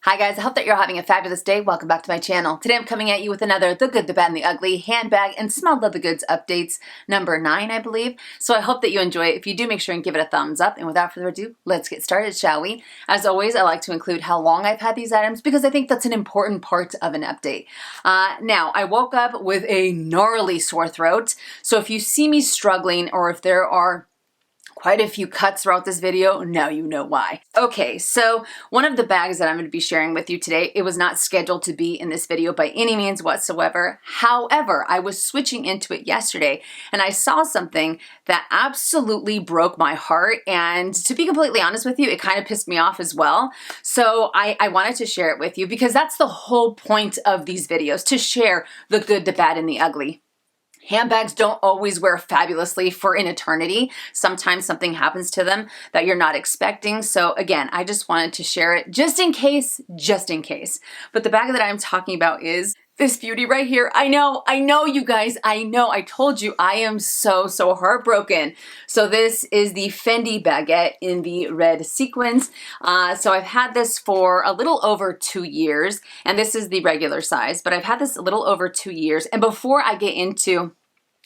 Hi guys, I hope that you're having a fabulous day. Welcome back to my channel. Today I'm coming at you with another The Good, The Bad, and The Ugly handbag and small leather goods updates, number 9, I believe. So I hope that you enjoy it. If you do, make sure and give it a thumbs up. And without further ado, let's get started, shall we? As always, I like to include how long I've had these items because I think that's an important part of an update. Now, I woke up with a gnarly sore throat. So if you see me struggling or if there are quite a few cuts throughout this video, now you know why. Okay, so one of the bags that I'm going to be sharing with you today, it was not scheduled to be in this video by any means whatsoever. However, I was switching into it yesterday and I saw something that absolutely broke my heart, and to be completely honest with you, it kind of pissed me off as well. So I wanted to share it with you because that's the whole point of these videos, to share the good, the bad, and the ugly. Handbags don't always wear fabulously for an eternity. Sometimes something happens to them that you're not expecting. So again, I just wanted to share it just in case, just in case. But the bag that I'm talking about is this beauty right here. I know you guys, I know, I told you I am so heartbroken. So this is the Fendi Baguette in the red sequins. So I've had this for a little over 2 years, and this is the regular size, but I've had this a little over 2 years. And before I get into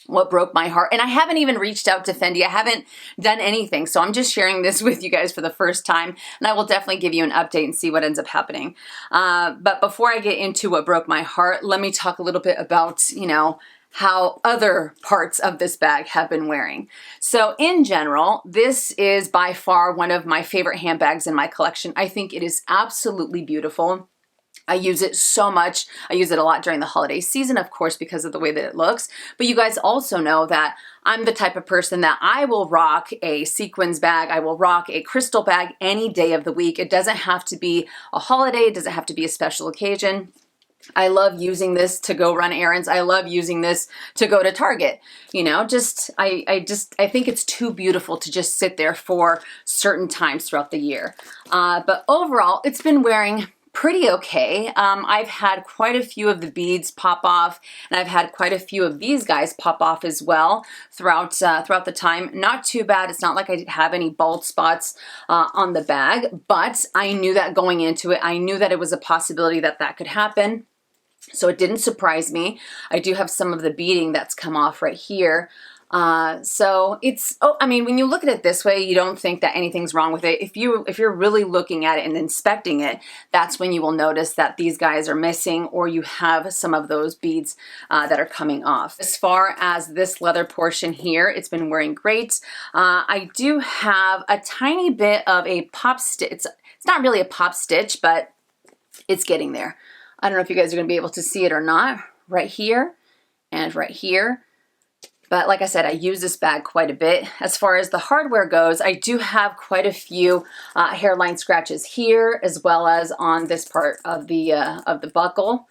what broke my heart, and I haven't even reached out to Fendi, I haven't done anything, so I'm just sharing this with you guys for the first time, and I will definitely give you an update and see what ends up happening. But before I get into what broke my heart, let me talk a little bit about, how other parts of this bag have been wearing. So in general, this is by far one of my favorite handbags in my collection. I think it is absolutely beautiful. I use it so much. I use it a lot during the holiday season, of course, because of the way that it looks. But you guys also know that I'm the type of person that I will rock a sequins bag. I will rock a crystal bag any day of the week. It doesn't have to be a holiday. It doesn't have to be a special occasion. I love using this to go run errands. I love using this to go to Target. I think it's too beautiful to just sit there for certain times throughout the year. But overall, it's been wearing pretty okay. I've had quite a few of the beads pop off, and I've had quite a few of these guys pop off as well throughout the time. Not too bad. It's not like I have any bald spots on the bag, but I knew that going into it. I knew that it was a possibility that that could happen. So it didn't surprise me. I do have some of the beading that's come off right here. So it's, when you look at it this way, you don't think that anything's wrong with it. If you're really looking at it and inspecting it, that's when you will notice that these guys are missing, or you have some of those beads that are coming off. As far as this leather portion here, it's been wearing great. I do have a tiny bit of a pop stitch. It's not really a pop stitch, but it's getting there. I don't know if you guys are going to be able to see it or not. Right here and right here. But like I said, I use this bag quite a bit. As far as the hardware goes, I do have quite a few hairline scratches here, as well as on this part of the buckle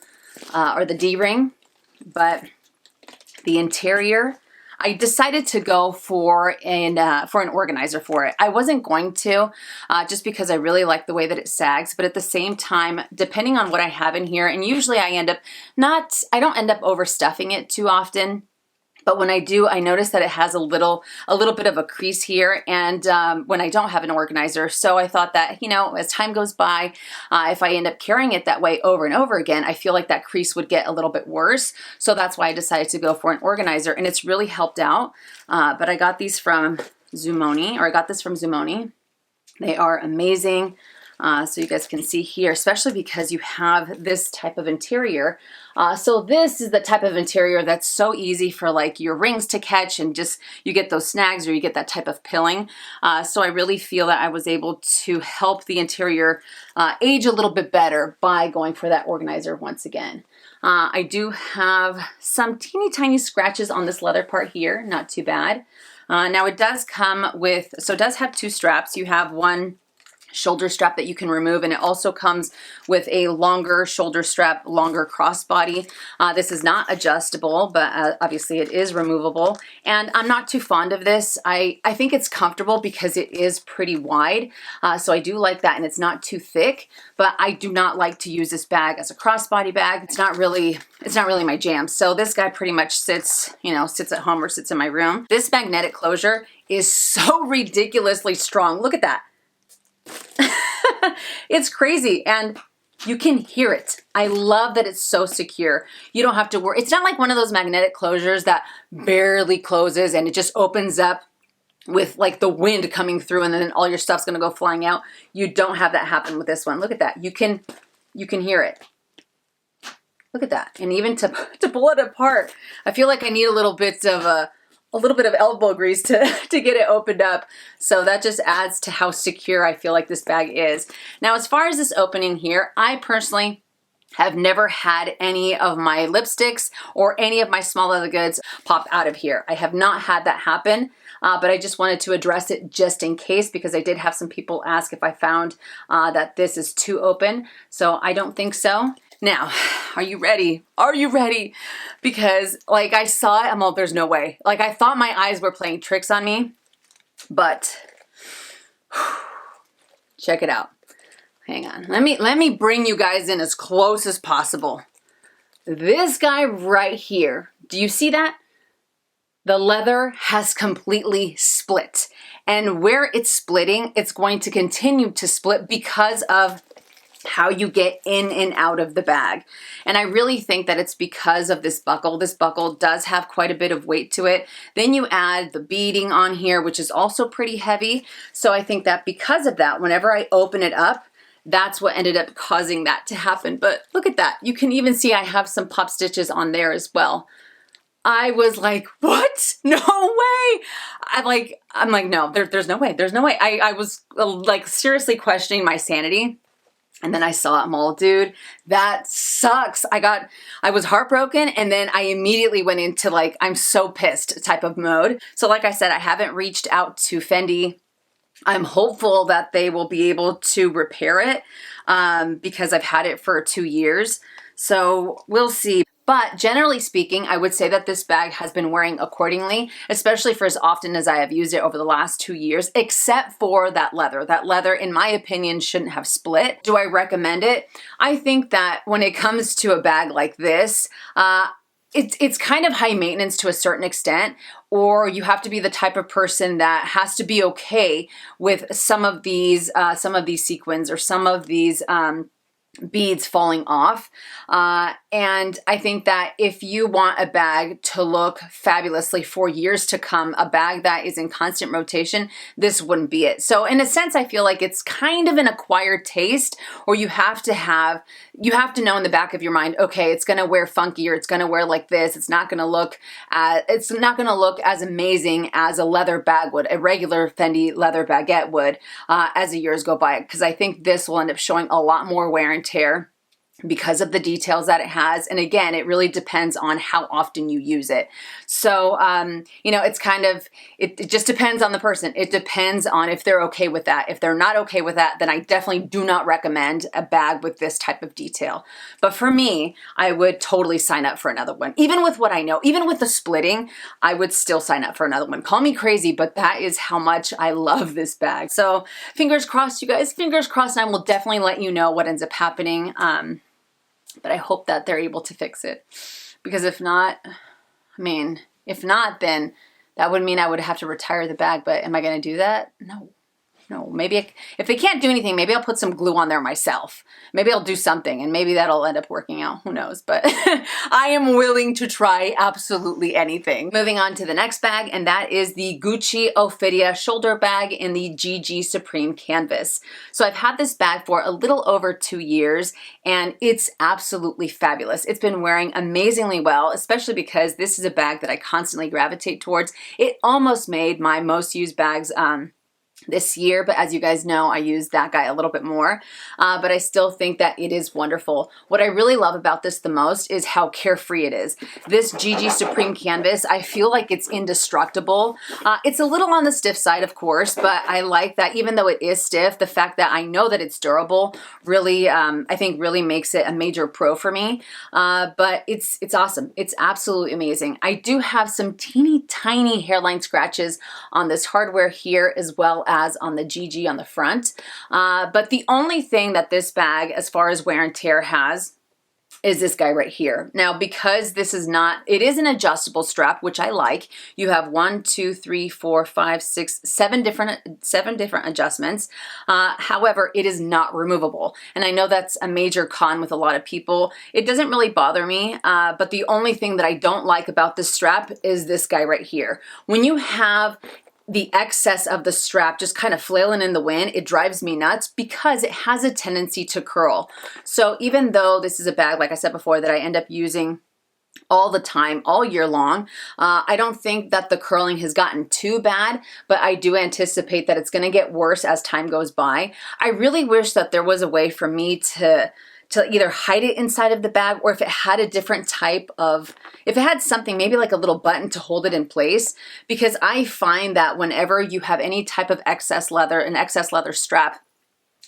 or the D-ring. But the interior, I decided to go for an organizer for it. I wasn't going to, just because I really like the way that it sags, but at the same time, depending on what I have in here, and usually I don't end up overstuffing it too often. But when I do, I notice that it has a little bit of a crease here, and when I don't have an organizer. So I thought that, as time goes by, if I end up carrying it that way over and over again, I feel like that crease would get a little bit worse. So that's why I decided to go for an organizer, and it's really helped out. But I got these from Zumoni, or I got this from Zumoni. They are amazing. So you guys can see here, especially because you have this type of interior. So this is the type of interior that's so easy for like your rings to catch, and just you get those snags or you get that type of pilling. So I really feel that I was able to help the interior age a little bit better by going for that organizer once again. I do have some teeny tiny scratches on this leather part here, not too bad. Now it does come with, so it does have 2 straps. You have one shoulder strap that you can remove, and it also comes with a longer shoulder strap, longer crossbody. This is not adjustable, but obviously it is removable, and I'm not too fond of this. I think it's comfortable because it is pretty wide, so I do like that, and it's not too thick, but I do not like to use this bag as a crossbody bag. It's not really my jam. So this guy pretty much sits at home or sits in my room. This magnetic closure is so ridiculously strong. Look at that. It's crazy. And You can hear it. I love that it's so secure. You don't have to worry. It's not like one of those magnetic closures that barely closes and it just opens up with like the wind coming through and then all your stuff's gonna go flying out. You don't have that happen with this one. Look at that. You can hear it. Look at that. And even to pull it apart, I feel like I need a little bit of elbow grease to get it opened up. So that just adds to how secure I feel like this bag is. Now, as far as this opening here, I personally have never had any of my lipsticks or any of my small leather goods pop out of here. I have not had that happen. But I just wanted to address it just in case, because I did have some people ask if I found that this is too open. So I don't think so. Now, are you ready? Are you ready? Because like I saw it, I'm all, there's no way. Like I thought my eyes were playing tricks on me, but check it out. Hang on. Let me bring you guys in as close as possible. This guy right here, do you see that? The leather has completely split. And where it's splitting, it's going to continue to split because of how you get in and out of the bag. And I really think that it's because of this buckle. This buckle does have quite a bit of weight to it. Then you add the beading on here, which is also pretty heavy. So I think that because of that, whenever I open it up, that's what ended up causing that to happen. But look at that. You can even see I have some pop stitches on there as well. I was like, what? No way. I'm like, no, there's no way. There's no way. I was like seriously questioning my sanity. And then I saw it, I'm all, dude, that sucks. I was heartbroken, and then I immediately went into like, I'm so pissed type of mode. So like I said, I haven't reached out to Fendi. I'm hopeful that they will be able to repair it because I've had it for 2 years. So we'll see. But generally speaking, I would say that this bag has been wearing accordingly, especially for as often as I have used it over the last 2 years, except for that leather. That leather, in my opinion, shouldn't have split. Do I recommend it? I think that when it comes to a bag like this, it's kind of high maintenance to a certain extent, or you have to be the type of person that has to be okay with some of these sequins or some of these beads falling off. And I think that if you want a bag to look fabulously for years to come, a bag that is in constant rotation, this wouldn't be it. So in a sense, I feel like it's kind of an acquired taste, or you have to know in the back of your mind, okay, it's going to wear funky, or it's going to wear like this. It's not going to look as amazing as a leather bag would, a regular Fendi leather baguette would, as the years go by. Because I think this will end up showing a lot more wear and tear because of the details that it has. And again, it really depends on how often you use it. So, you know, it's kind of, it just depends on the person. It depends on if they're okay with that. If they're not okay with that, then I definitely do not recommend a bag with this type of detail. But for me, I would totally sign up for another one. Even with what I know, even with the splitting, I would still sign up for another one. Call me crazy, but that is how much I love this bag. So fingers crossed, you guys, fingers crossed, and I will definitely let you know what ends up happening. But I hope that they're able to fix it, because if not, then that would mean I would have to retire the bag. But am I going to do that? No. Maybe if they can't do anything, maybe I'll put some glue on there myself. Maybe I'll do something, and maybe that'll end up working out. Who knows? But I am willing to try absolutely anything. Moving on to the next bag, and that is the Gucci Oidia shoulder bag in the GG Supreme canvas. So I've had this bag for a little over 2 years, and it's absolutely fabulous. It's been wearing amazingly well, especially because this is a bag that I constantly gravitate towards. It almost made my most used bags this year, but as you guys know, I use that guy a little bit more, but I still think that it is wonderful. What I really love about this the most is how carefree it is. This GG Supreme canvas, I feel like it's indestructible. It's a little on the stiff side, of course, but I like that even though it is stiff, the fact that I know that it's durable really, I think really makes it a major pro for me, but it's awesome. It's absolutely amazing. I do have some teeny tiny hairline scratches on this hardware here, as well as on the GG on the front. But the only thing that this bag, as far as wear and tear, has is this guy right here. Now, because this is not, it is an adjustable strap, which I like. You have 1, 2, 3, 4, 5, 6, 7 different adjustments. However, it is not removable. And I know that's a major con with a lot of people. It doesn't really bother me, but the only thing that I don't like about this strap is this guy right here. When you have the excess of the strap just kind of flailing in the wind, it drives me nuts because it has a tendency to curl. So even though this is a bag, like I said before, that I end up using all the time, all year long, I don't think that the curling has gotten too bad, but I do anticipate that it's going to get worse as time goes by. I really wish that there was a way for me to either hide it inside of the bag, or if it had a different type of, if it had something, maybe like a little button to hold it in place, because I find that whenever you have any type of excess leather, an excess leather strap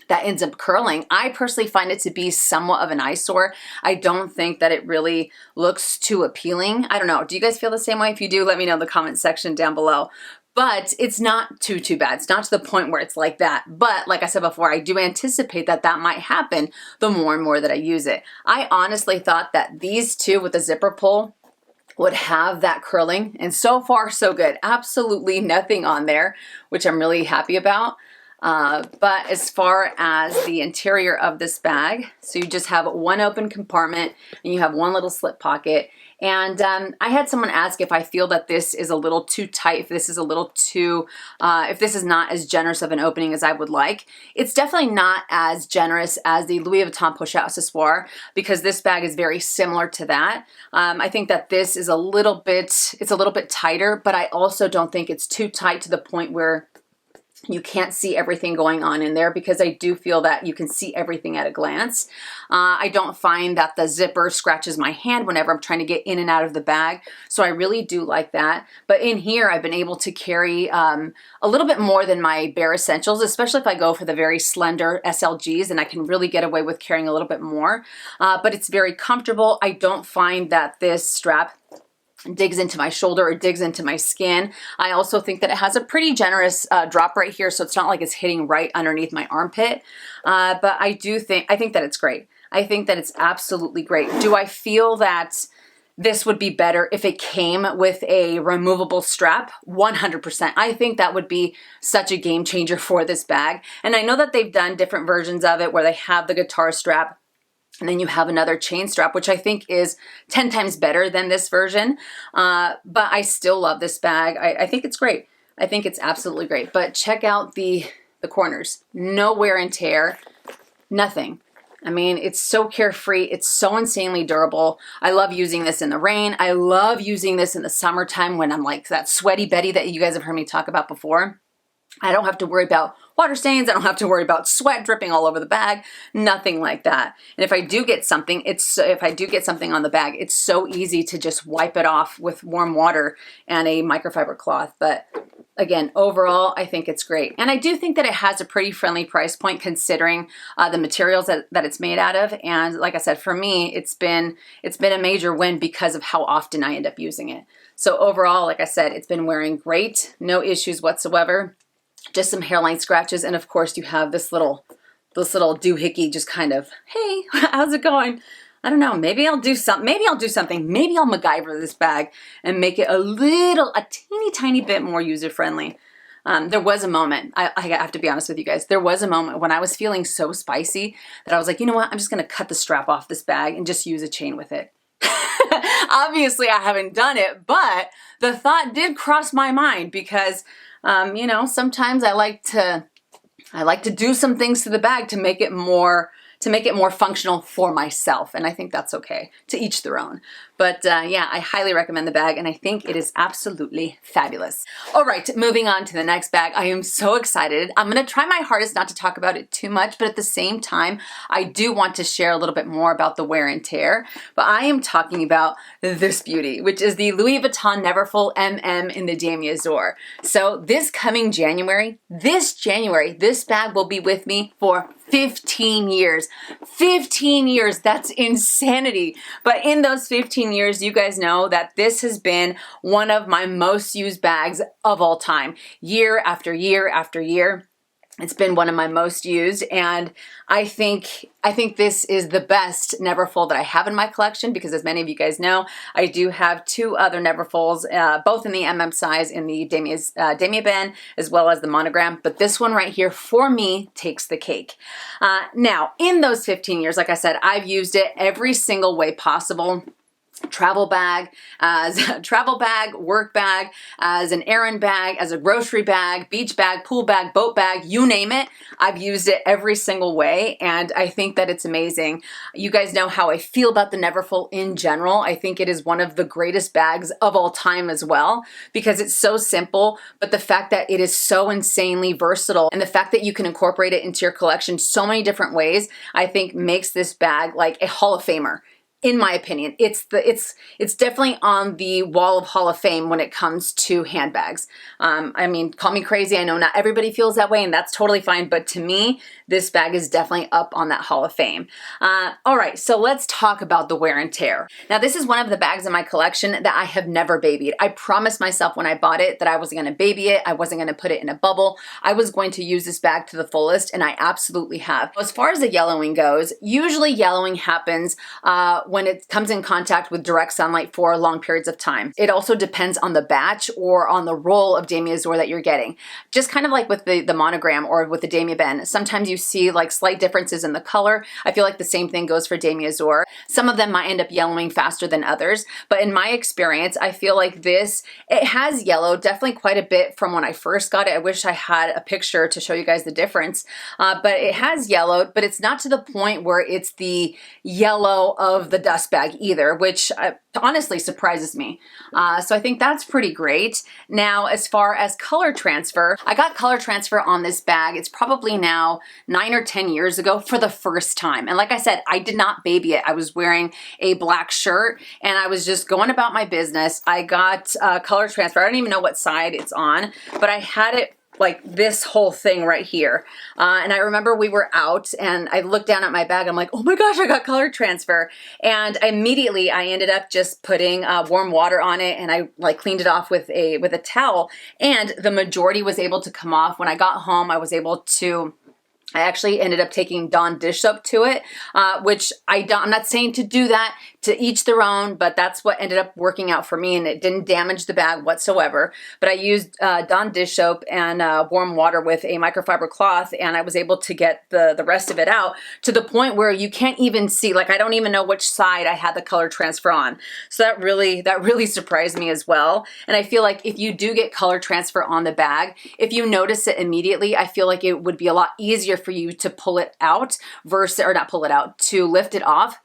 that ends up curling, I personally find it to be somewhat of an eyesore. I don't think that it really looks too appealing. I don't know. Do you guys feel the same way? If you do, let me know in the comment section down below. But it's not too bad. It's not to the point where it's like that. But like I said before, I do anticipate that that might happen the more and more that I use it. I honestly thought that these two with the zipper pull would have that curling, and so far so good. Absolutely nothing on there, which I'm really happy about. But as far as the interior of this bag, so you just have one open compartment and you have one little slip pocket. And I had someone ask if I feel that this is a little too tight, if this is a little too, if this is not as generous of an opening as I would like. It's definitely not as generous as the Louis Vuitton push-out accessoire, because this bag is very similar to that. I think that this is a little bit, it's a little bit tighter, but I also don't think it's too tight to the point where you can't see everything going on in there, because I do feel that you can see everything at a glance. I don't find that the zipper scratches my hand whenever I'm trying to get in and out of the bag, so I really do like that. But in here, I've been able to carry a little bit more than my bare essentials, especially if I go for the very slender SLGs, and I can really get away with carrying a little bit more. But it's very comfortable. I don't find that this strap digs into my shoulder or digs into my skin. I also think that it has a pretty generous drop right here, so it's not like it's hitting right underneath my armpit. But I think that it's great. I think that it's absolutely great. Do I feel that this would be better if it came with a removable strap? 100%. I think that would be such a game changer for this bag. And I know that they've done different versions of it where they have the guitar strap, and then you have another chain strap, which I think is 10 times better than this version. But I still love this bag. I think it's great. I think it's absolutely great. But check out the corners. No wear and tear. Nothing. I mean, it's so carefree. It's so insanely durable. I love using this in the rain. I love using this in the summertime when I'm like that sweaty Betty that you guys have heard me talk about before. I don't have to worry about water stains. I don't have to worry about sweat dripping all over the bag. Nothing like that. And if I do get something, on the bag, it's so easy to just wipe it off with warm water and a microfiber cloth. But again, overall, I think it's great. And I do think that it has a pretty friendly price point considering the materials that it's made out of. And like I said, for me, it's been a major win because of how often I end up using it. So overall, like I said, it's been wearing great. No issues whatsoever. Just some hairline scratches, and of course you have this little doohickey just kind of, hey, how's it going? I don't know, maybe I'll do something. Maybe I'll MacGyver this bag and make it a teeny tiny bit more user-friendly. There was a moment, I have to be honest with you guys, there was a moment when I was feeling so spicy that I was like, you know what, I'm just gonna cut the strap off this bag and just use a chain with it. Obviously I haven't done it, but the thought did cross my mind because you know, sometimes I like to do some things to the bag to make it more functional for myself, and I think that's okay. To each their own. But yeah, I highly recommend the bag, and I think it is absolutely fabulous. All right, moving on to the next bag. I am so excited. I'm gonna try my hardest not to talk about it too much, but at the same time, I do want to share a little bit more about the wear and tear. But I am talking about this beauty, which is the Louis Vuitton Neverful MM in the Damier Azur. So this coming January, this bag will be with me for 15 years. 15 years, that's insanity. But in those 15 years, you guys know that this has been one of my most used bags of all time. Year after year after year. It's been one of my most used, and I think this is the best neverfull that I have in my collection, because as many of you guys know, I do have two other neverfulls, both in the MM size in the Damier Ben as well as the monogram, but this one right here for me takes the cake. Now, in those 15 years, like I said, I've used it every single way possible. Travel bag, as a travel bag, work bag, as an errand bag, as a grocery bag, beach bag, pool bag, boat bag, you name it. I've used it every single way, and I think that it's amazing. You guys know how I feel about the neverfull in general. I think it is one of the greatest bags of all time as well, because it's so simple, but the fact that it is so insanely versatile, and the fact that you can incorporate it into your collection so many different ways, I think makes this bag like a Hall of Famer. In my opinion, it's definitely on the wall of Hall of Fame when it comes to handbags. I mean, call me crazy. I know not everybody feels that way, and that's totally fine. But to me, this bag is definitely up on that Hall of Fame. All right, so let's talk about the wear and tear. Now, this is one of the bags in my collection that I have never babied. I promised myself when I bought it that I wasn't going to baby it. I wasn't going to put it in a bubble. I was going to use this bag to the fullest, and I absolutely have. As far as the yellowing goes, usually yellowing happens when it comes in contact with direct sunlight for long periods of time. It also depends on the batch or on the roll of Damier Azur that you're getting. Just kind of like with the monogram or with the Damier Ben, sometimes you see like slight differences in the color. I feel like the same thing goes for Damier Azur. Some of them might end up yellowing faster than others, but in my experience, I feel like it has yellowed definitely quite a bit from when I first got it. I wish I had a picture to show you guys the difference, but it has yellowed, but it's not to the point where it's the yellow of the dust bag either, which honestly surprises me. So I think that's pretty great. Now, as far as color transfer, I got color transfer on this bag. It's probably now 9 or 10 years ago for the first time. And like I said, I did not baby it. I was wearing a black shirt and I was just going about my business. I got color transfer. I don't even know what side it's on, but I had it like this whole thing right here. And I remember we were out and I looked down at my bag. I'm like, oh my gosh, I got color transfer. And immediately I ended up just putting warm water on it, and I like cleaned it off with a towel, and the majority was able to come off. When I got home, I actually ended up taking Dawn dish soap to it, which I'm not saying to do that, to each their own, but that's what ended up working out for me, and it didn't damage the bag whatsoever. But I used Dawn dish soap and warm water with a microfiber cloth, and I was able to get the rest of it out to the point where you can't even see, like I don't even know which side I had the color transfer on. So that really surprised me as well. And I feel like if you do get color transfer on the bag, if you notice it immediately, I feel like it would be a lot easier for you to pull it out to lift it off,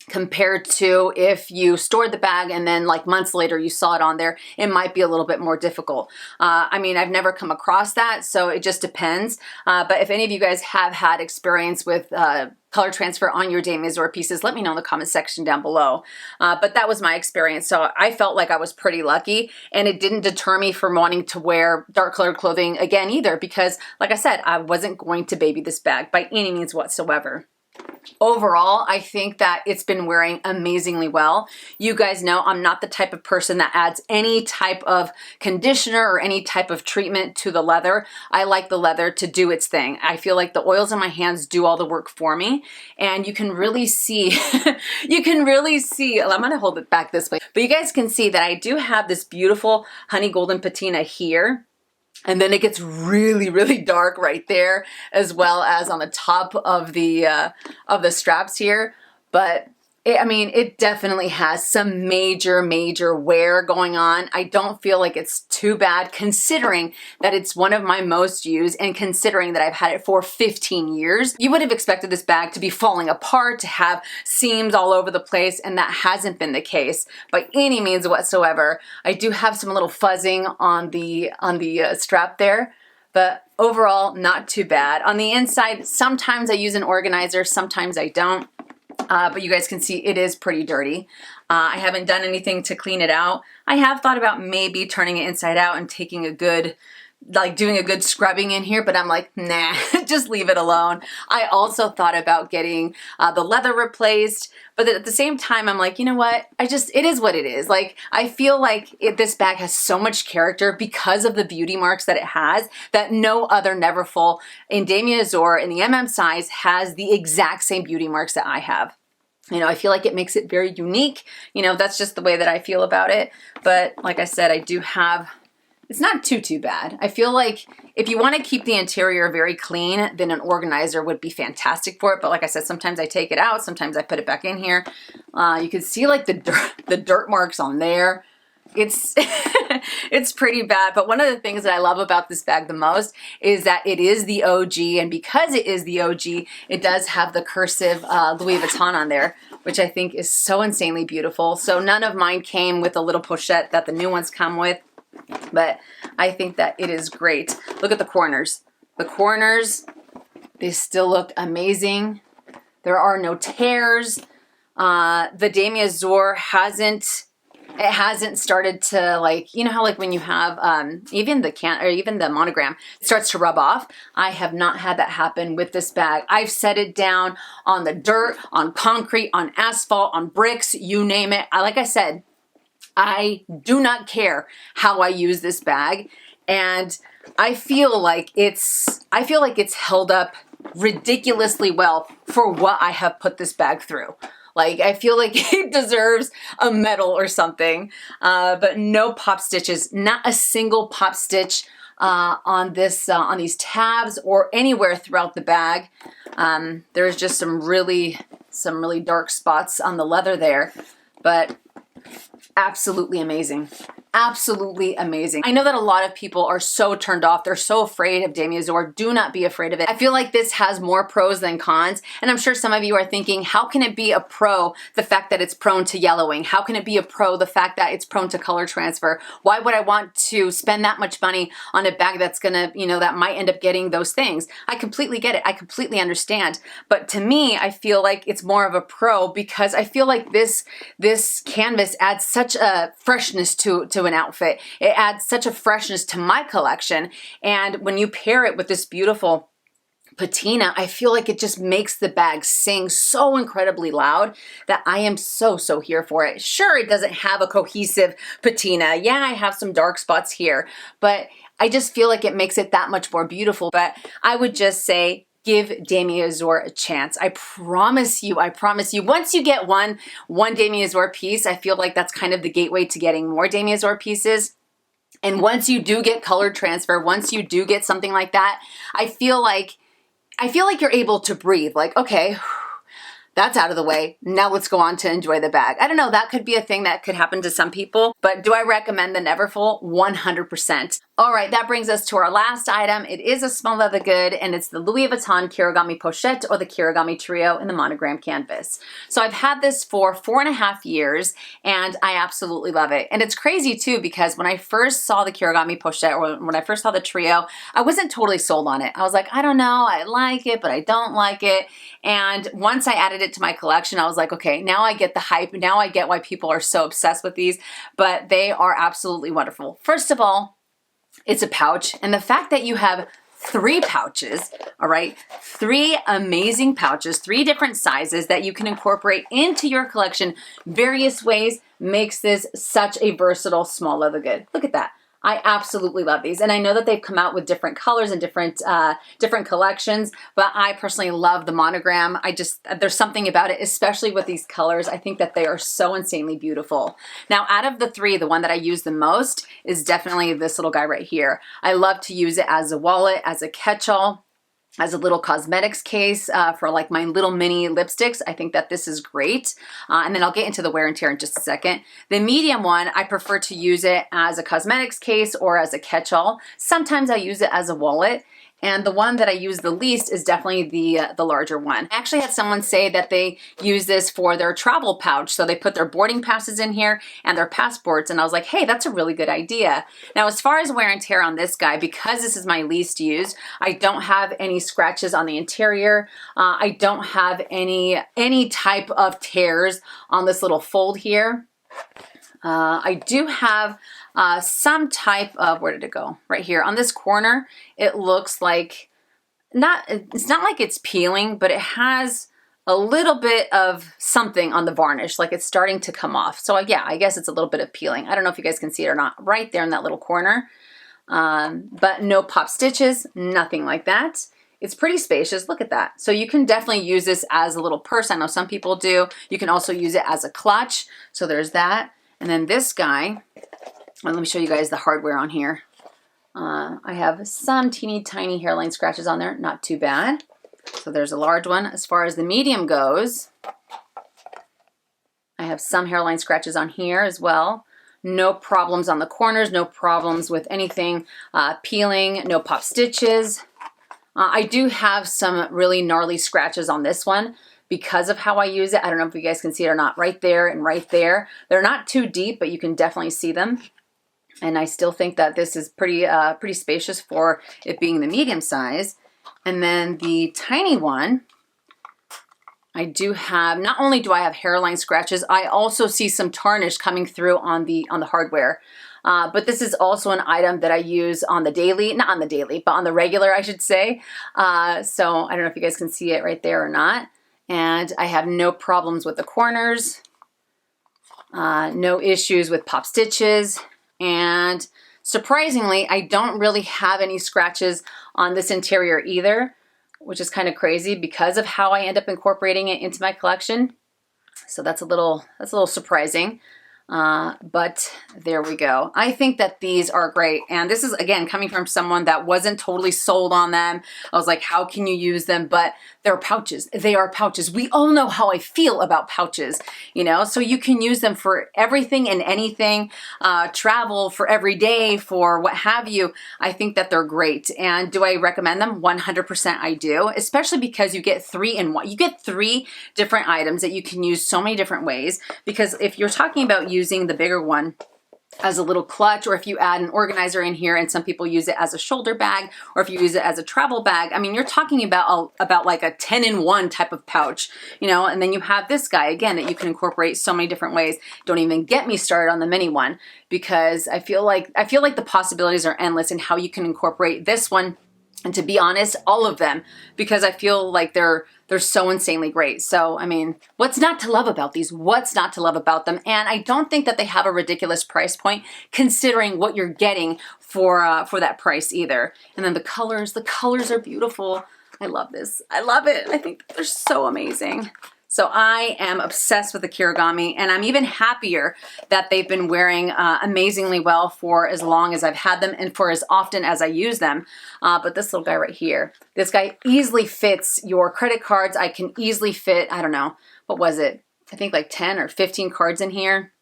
compared to if you stored the bag and then like months later you saw it on there, it might be a little bit more difficult. I mean, I've never come across that, so it just depends. But if any of you guys have had experience with color transfer on your Damier Azur pieces, let me know in the comment section down below. But that was my experience, so I felt like I was pretty lucky, and it didn't deter me from wanting to wear dark colored clothing again either, because like I said, I wasn't going to baby this bag by any means whatsoever. Overall, I think that it's been wearing amazingly well. You guys know I'm not the type of person that adds any type of conditioner or any type of treatment to the leather. I like the leather to do its thing. I feel like the oils in my hands do all the work for me, and you can really see, well, I'm gonna hold it back this way, but you guys can see that I do have this beautiful honey golden patina here. And then it gets really dark right there, as well as on the top of the straps here. But it definitely has some major wear going on. I don't feel like it's too bad, considering that it's one of my most used, and considering that I've had it for 15 years. You would have expected this bag to be falling apart, to have seams all over the place, and that hasn't been the case by any means whatsoever. I do have some little fuzzing on the strap there, but overall, not too bad. On the inside, sometimes I use an organizer, sometimes I don't. But you guys can see it is pretty dirty. I haven't done anything to clean it out. I have thought about maybe turning it inside out and taking a good like doing a good scrubbing in here, but I'm like, nah, just leave it alone. I also thought about getting the leather replaced, but at the same time, I'm like, you know what? It is what it is. Like, I feel like this bag has so much character because of the beauty marks that it has that no other Neverfull in Damier Azur in the MM size has the exact same beauty marks that I have. You know, I feel like it makes it very unique. You know, that's just the way that I feel about it. But like I said, I do have, it's not too bad. I feel like if you want to keep the interior very clean, then an organizer would be fantastic for it. But like I said, sometimes I take it out, sometimes I put it back in here. You can see like the dirt marks on there. It's it's pretty bad, but one of the things that I love about this bag the most is that it is the OG, and because it is the OG, it does have the cursive Louis Vuitton on there, which I think is so insanely beautiful. So none of mine came with a little pochette that the new ones come with, but I think that it is great. Look at the corners. The corners, they still look amazing. There are no tears. The Damier Azur hasn't started to, like, you know how like when you have even the monogram, it starts to rub off. I have not had that happen with this bag. I've set it down on the dirt, on concrete, on asphalt, on bricks, you name it. Like I said, I do not care how I use this bag, and I feel like it's held up ridiculously well for what I have put this bag through. Like, I feel like it deserves a medal or something, but no pop stitches, not a single pop stitch on these tabs or anywhere throughout the bag. There's just some really dark spots on the leather there, but absolutely amazing. Absolutely amazing. I know that a lot of people are so turned off. They're so afraid of Damier Azur. Do not be afraid of it. I feel like this has more pros than cons. And I'm sure some of you are thinking, how can it be a pro, the fact that it's prone to yellowing? How can it be a pro, the fact that it's prone to color transfer? Why would I want to spend that much money on a bag that's gonna, you know, that might end up getting those things? I completely get it. I completely understand. But to me, I feel like it's more of a pro because I feel like this canvas adds such a freshness to an outfit. It adds such a freshness to my collection. And when you pair it with this beautiful patina, I feel like it just makes the bag sing so incredibly loud that I am so here for it. Sure, it doesn't have a cohesive patina. Yeah, I have some dark spots here, but I just feel like it makes it that much more beautiful. But I would just say, give Damier Azur a chance. I promise you, once you get one Damier Azur piece, I feel like that's kind of the gateway to getting more Damier Azur pieces. And once you do get color transfer, once you do get something like that, I feel like you're able to breathe. Like, okay, that's out of the way. Now let's go on to enjoy the bag. I don't know, that could be a thing that could happen to some people, but do I recommend the Neverfull? 100%. All right, that brings us to our last item. It is a small leather good, and it's the Louis Vuitton Kiragami Pochette or the Kiragami Trio in the monogram canvas. So I've had this for 4.5 years, and I absolutely love it. And it's crazy too, because when I first saw the Kiragami Pochette, or when I first saw the Trio, I wasn't totally sold on it. I was like, I don't know, I like it, but I don't like it. And once I added it to my collection, I was like, okay, now I get the hype. Now I get why people are so obsessed with these, but they are absolutely wonderful. First of all, it's a pouch, and the fact that you have 3 pouches, all right, 3 amazing pouches, 3 different sizes that you can incorporate into your collection various ways makes this such a versatile small leather good. Look at that. I absolutely love these, and I know that they've come out with different colors and different collections, but I personally love the monogram. There's something about it, especially with these colors. I think that they are so insanely beautiful. Now, out of the 3, the one that I use the most is definitely this little guy right here. I love to use it as a wallet, as a catch-all, as a little cosmetics case for like my little mini lipsticks. I think that this is great. And then I'll get into the wear and tear in just a second. The medium one, I prefer to use it as a cosmetics case or as a catch-all. Sometimes I use it as a wallet. And the one that I use the least is definitely the larger one. I actually had someone say that they use this for their travel pouch. So they put their boarding passes in here and their passports. And I was like, hey, that's a really good idea. Now, as far as wear and tear on this guy, because this is my least used, I don't have any scratches on the interior. I don't have any type of tears on this little fold here. I do have some type of, where did it go? Right here on this corner, it looks like, it's not like it's peeling, but it has a little bit of something on the varnish, like it's starting to come off. So yeah, I guess it's a little bit of peeling. I don't know if you guys can see it or not, right there in that little corner. But no pop stitches, nothing like that. It's pretty spacious, look at that. So you can definitely use this as a little purse. I know some people do. You can also use it as a clutch. So there's that. And then this guy, let me show you guys the hardware on here. I have some teeny tiny hairline scratches on there, not too bad. So there's a large one. As far as the medium goes, I have some hairline scratches on here as well. No problems on the corners, no problems with anything peeling, no pop stitches. I do have some really gnarly scratches on this one because of how I use it. I don't know if you guys can see it or not, right there and right there. They're not too deep, but you can definitely see them. And I still think that this is pretty spacious for it being the medium size. And then the tiny one, I do have, not only do I have hairline scratches, I also see some tarnish coming through on the hardware. But this is also an item that I use on the daily, not on the daily, but on the regular, I should say. So I don't know if you guys can see it right there or not. And I have no problems with the corners, no issues with pop stitches. And surprisingly, I don't really have any scratches on this interior either, which is kind of crazy because of how I end up incorporating it into my collection. So that's a little surprising. But there we go. I think that these are great. And this is, again, coming from someone that wasn't totally sold on them. I was like, how can you use them? But they're pouches. They are pouches. We all know how I feel about pouches, you know, so you can use them for everything and anything, travel, for every day, for what have you. I think that they're great. And do I recommend them? 100% I do, especially because you get 3 in 1. You get 3 different items that you can use so many different ways. Because if you're talking about using the bigger one as a little clutch, or if you add an organizer in here, and some people use it as a shoulder bag, or if you use it as a travel bag, I mean, you're talking about like a 10-in-1 type of pouch, you know. And then you have this guy again that you can incorporate so many different ways. Don't even get me started on the mini one, because I feel like the possibilities are endless in how you can incorporate this one, and to be honest, all of them, because I feel like they're so insanely great. So, I mean, what's not to love about these? What's not to love about them? And I don't think that they have a ridiculous price point considering what you're getting for that price either. And then the colors are beautiful. I love this. I love it. I think they're so amazing. So I am obsessed with the Kiragami, and I'm even happier that they've been wearing amazingly well for as long as I've had them and for as often as I use them. But this little guy right here, this guy easily fits your credit cards. I can easily fit, I don't know, what was it? I think like 10 or 15 cards in here.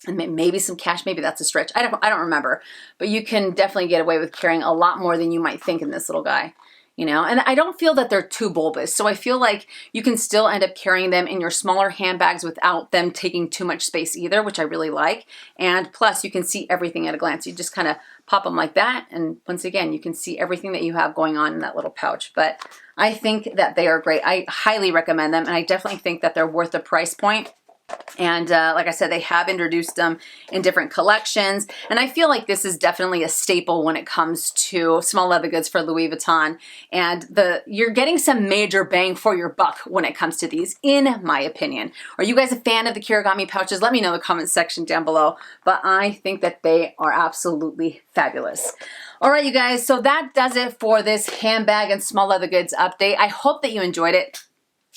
And maybe some cash, maybe that's a stretch. I don't remember. But you can definitely get away with carrying a lot more than you might think in this little guy. You know, and I don't feel that they're too bulbous. So I feel like you can still end up carrying them in your smaller handbags without them taking too much space either, which I really like. And plus you can see everything at a glance. You just kind of pop them like that. And once again, you can see everything that you have going on in that little pouch. But I think that they are great. I highly recommend them. And I definitely think that they're worth the price point. And like I said, they have introduced them in different collections. And I feel like this is definitely a staple when it comes to small leather goods for Louis Vuitton. And you're getting some major bang for your buck when it comes to these, in my opinion. Are you guys a fan of the Kiragami pouches? Let me know in the comment section down below. But I think that they are absolutely fabulous. All right, you guys, so that does it for this handbag and small leather goods update. I hope that you enjoyed it.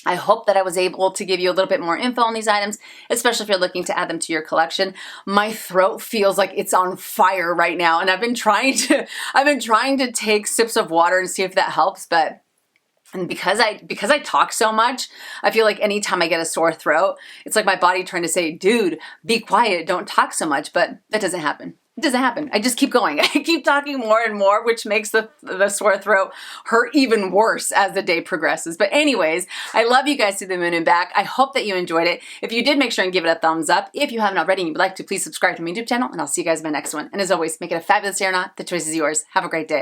I hope that I was able to give you a little bit more info on these items, especially if you're looking to add them to your collection. My throat feels like it's on fire right now, and I've been trying to take sips of water and see if that helps, but because I talk so much, I feel like anytime I get a sore throat, it's like my body trying to say, dude, be quiet, don't talk so much, but that doesn't happen. It doesn't happen. I just keep going. I keep talking more and more, which makes the sore throat hurt even worse as the day progresses. But anyways, I love you guys to the moon and back. I hope that you enjoyed it. If you did, make sure and give it a thumbs up. If you haven't already and you'd like to, please subscribe to my YouTube channel, and I'll see you guys in my next one. And as always, make it a fabulous day or not. The choice is yours. Have a great day.